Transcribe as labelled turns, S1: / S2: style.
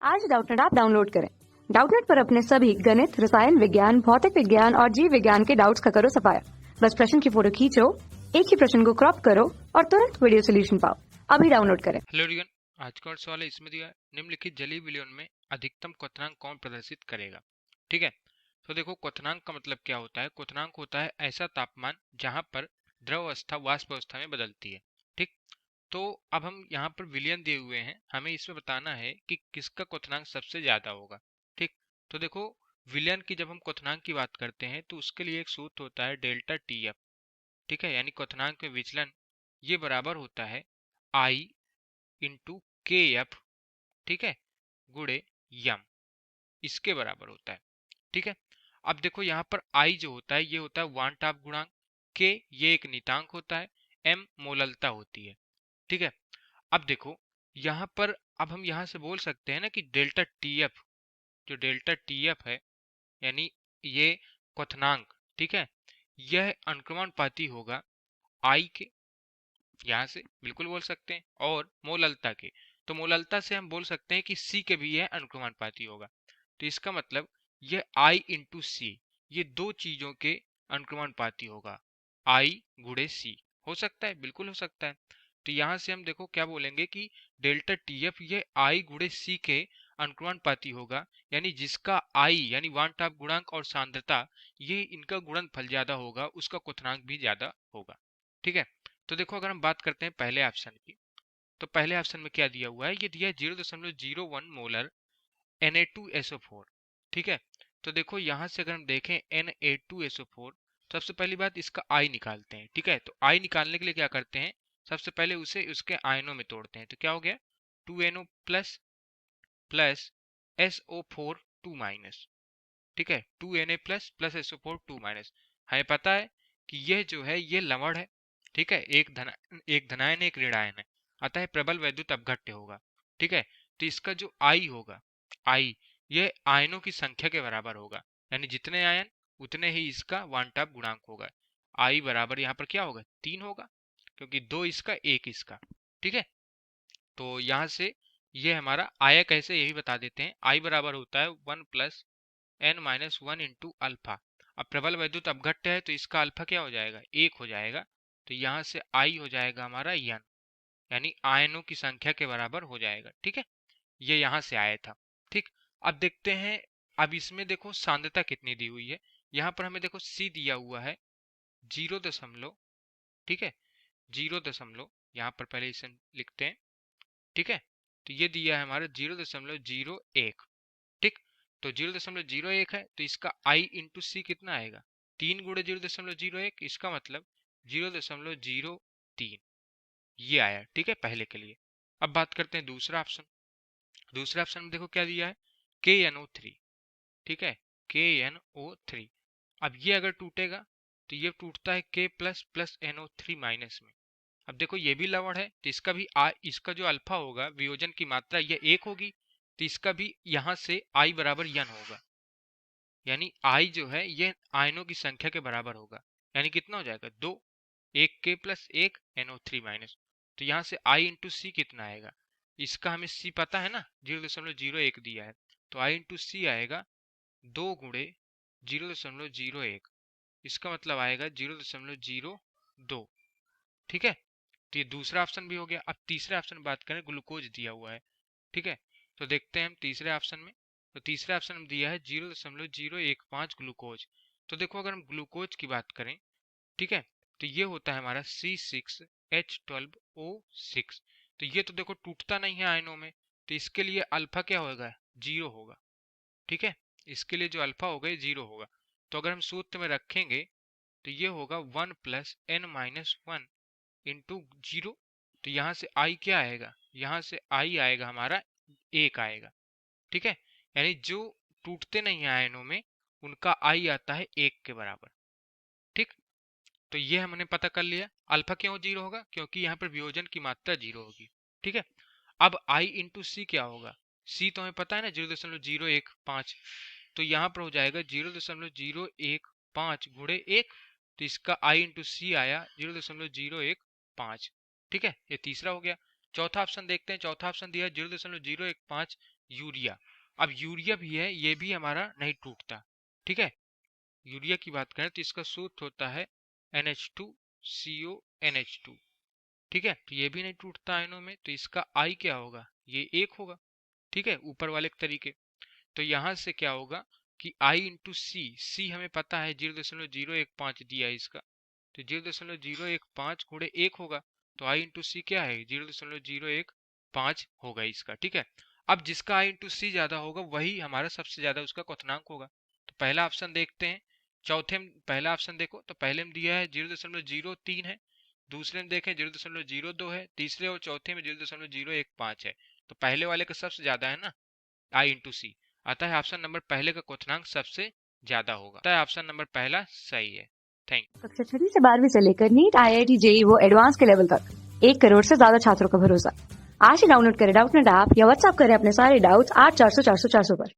S1: आज Doubtnut app download करें। Doubtnut पर अपने सभी गणित, रसायन विज्ञान, भौतिक विज्ञान और जीव विज्ञान के डाउट्स का करो सफाया। बस प्रश्न की फोटो खींचो, एक ही प्रश्न को क्रॉप करो और तुरंत वीडियो सोल्यूशन पाओ। अभी डाउनलोड करें।
S2: हेलो एवरीवन, आज का सवाल है इसमें दिया है, निम्नलिखित जलीय विलयन में अधिकतम क्वथनांक कौन प्रदर्शित करेगा। ठीक है, तो देखो क्वथनांक का मतलब क्या होता है। क्वथनांक होता है ऐसा तापमान जहां पर द्रव अवस्था वाष्प अवस्था में बदलती है। ठीक, तो अब हम यहाँ पर विलयन दिए हुए हैं, हमें इसमें बताना है कि किसका क्वथनांक सबसे ज्यादा होगा। ठीक, तो देखो विलयन की जब हम क्वथनांक की बात करते हैं तो उसके लिए एक सूत्र होता है डेल्टा टी एफ। ठीक है, यानी क्वथनांक में विचलन ये बराबर होता है आई इंटू के एफ, ठीक है, गुणे यम, इसके बराबर होता है। ठीक है, अब देखो यहाँ पर आई जो होता है ये होता है वान टाप गुणांक, के ये एक नितांक होता है, एम मोललता होती है। ठीक है, अब देखो यहाँ पर अब हम यहाँ से बोल सकते हैं ना कि डेल्टा टी एफ, जो डेल्टा टी एफ है यानी ये क्वथनांक, ठीक है, यह अनुक्रमणपाती होगा आई के, यहाँ से बिल्कुल बोल सकते हैं, और मोललता के, तो मोललता से हम बोल सकते हैं कि सी के भी यह अनुक्रमणपाती होगा। तो इसका मतलब ये आई इंटू सी, ये दो चीजों के अनुक्रमणपाती होगा, आई गुणे सी। हो सकता है, बिल्कुल हो सकता है। तो यहाँ से हम देखो क्या बोलेंगे कि डेल्टा टी एफ ये आई गुणे सी के अनुक्रमणपाती होगा, यानी जिसका आई यानी वन टाप गुणांक और सांद्रता ये इनका गुणनफल ज्यादा होगा उसका क्वथनांक भी ज्यादा होगा। ठीक है, तो देखो अगर हम बात करते हैं पहले ऑप्शन की, तो पहले ऑप्शन में क्या दिया हुआ है, ये दिया है 0.01 मोलर Na2SO4। ठीक है, तो देखो यहाँ से अगर हम देखें Na2SO4, सबसे पहली बात इसका आई निकालते हैं। ठीक है, तो आई निकालने के लिए क्या करते हैं, सबसे पहले उसे उसके आयनों में तोड़ते हैं। तो क्या हो गया, 2NO plus plus SO4 2 minus. ठीक है, 2Na plus plus SO4 2 minus. हमें पता है कि यह जो है ये लवण है। ठीक है, एक धनायन एक ऋणायन है, अतः प्रबल वैद्युत अपघट्य होगा। ठीक है, तो इसका जो आई होगा, आई ये आयनों की संख्या के बराबर होगा, यानी जितने आयन उतने ही इसका वन टाप गुणांक होगा। आई बराबर यहाँ पर क्या होगा, 3 होगा, क्योंकि 2 इसका 1 इसका। ठीक है, तो यहाँ से ये हमारा आया कैसे यही बता देते हैं। आई बराबर होता है 1 plus n minus one into alpha. अब प्रबल वैद्युत अपघट्य है तो इसका अल्फा क्या हो जाएगा, 1 हो जाएगा। तो यहाँ से आई हो जाएगा हमारा एन, यानी आयनों की संख्या के बराबर हो जाएगा। ठीक है, ये यहाँ से आया था। ठीक, अब देखते हैं, अब इसमें देखो सांद्रता कितनी दी हुई है। यहाँ पर हमें देखो सी दिया हुआ है 0 दशमलव, ठीक है, 0 दशमलव, यहाँ पर पहले इसे लिखते हैं। ठीक है, तो ये दिया है हमारा 0.01। ठीक, तो 0.01 है तो इसका आई इंटू सी कितना आएगा, 3 गुणे 0.01, इसका मतलब 0.03 ये आया। ठीक है, पहले के लिए। अब बात करते हैं दूसरा ऑप्शन। दूसरे ऑप्शन में देखो क्या दिया है, KNO3। ठीक है, KNO3। अब ये अगर टूटेगा तो ये टूटता है K plus plus NO3 minus में। अब देखो ये भी लवण है तो इसका भी इसका जो अल्फा होगा वियोजन की मात्रा ये 1 होगी, तो इसका भी यहाँ से आई बराबर यन होगा, यानी आई जो है ये आयनों की संख्या के बराबर होगा, यानी कितना हो जाएगा, 2, 1 K प्लस 1 NO3 माइनस। तो यहाँ से आई इंटू सी कितना आएगा, इसका हमें सी पता है ना, 0.01 दिया है, तो आई इंटू सी आएगा 2 गुणे 0.01, इसका मतलब आएगा 0.02। ठीक है, तो ये दूसरा ऑप्शन भी हो गया। अब तीसरे ऑप्शन में बात करें, ग्लूकोज दिया हुआ है। ठीक है, तो देखते हैं हम तीसरे ऑप्शन में, तो तीसरे ऑप्शन में दिया है 0.015 ग्लूकोज। तो देखो अगर हम ग्लूकोज की बात करें, ठीक है, तो ये होता है हमारा C6H12O6। तो ये तो देखो टूटता नहीं है आयनों में, तो इसके लिए अल्फा क्या होगा, 0 होगा। ठीक है, इसके लिए जो अल्फा होगा ये 0 होगा। तो अगर हम सूत्र में रखेंगे तो ये होगा 1 plus n minus one into 0। तो यहाँ से आई क्या आएगा, यहाँ से आई आएगा हमारा 1 आएगा। ठीक है, यानी जो टूटते नहीं है आयनों में उनका आई आता है 1 के बराबर। ठीक, तो ये हमने पता कर लिया। अल्फा क्यों 0 होगा, क्योंकि यहाँ पर वियोजन की मात्रा 0 होगी। ठीक है, अब आई इंटू सी क्या होगा, सी तो हमें पता है ना 0.015, तो यहाँ पर हो जाएगा 0.015 गुणे 1। तो इसका आई इंटू सी आया 0.015। ठीक है, ये तीसरा हो गया। चौथा ऑप्शन देखते हैं, चौथा ऑप्शन दिया है 0.015 यूरिया। अब यूरिया भी है, ये भी हमारा नहीं टूटता, ठीक है। यूरिया की बात करें तो इसका सूत्र होता है NH2CONH2, ठीक है। तो ये भी नहीं टूटता आयनों में, तो इसका आई क्या होगा, ये 1 होगा, ठीक है, ऊपर वाले तरीके। तो यहां से क्या होगा कि I इंटू सी हमें पता है 0.015 दिया है इसका, तो 0.015 गुणे 1 होगा, तो I इंटू सी क्या है 0.015 होगा इसका, ठीक है। अब जिसका I इंटू सी ज्यादा होगा वही हमारा सबसे ज्यादा उसका क्वथनांक होगा। तो पहला ऑप्शन देखते हैं, चौथे में पहला ऑप्शन देखो तो पहले में दिया है 0.03 है, दूसरे में देखें 0.02 है, तीसरे और चौथे में 0.015 है। तो पहले वाले का सबसे ज्यादा है ना, आई इंटू सी, अतः ऑप्शन नंबर पहले का क्वथनांक सबसे ज्यादा होगा, अतः ऑप्शन नंबर पहला सही है। Thank you.
S1: कक्षा 6वीं से 12वीं से लेकर नीट, IIT, JEE वो एडवांस के लेवल तक 1 करोड़ से ज्यादा छात्रों का भरोसा। आज ही डाउनलोड करें डाउटनेट ऐप या व्हाट्सएप करें अपने सारे डाउट्स 8400 400 400 पर।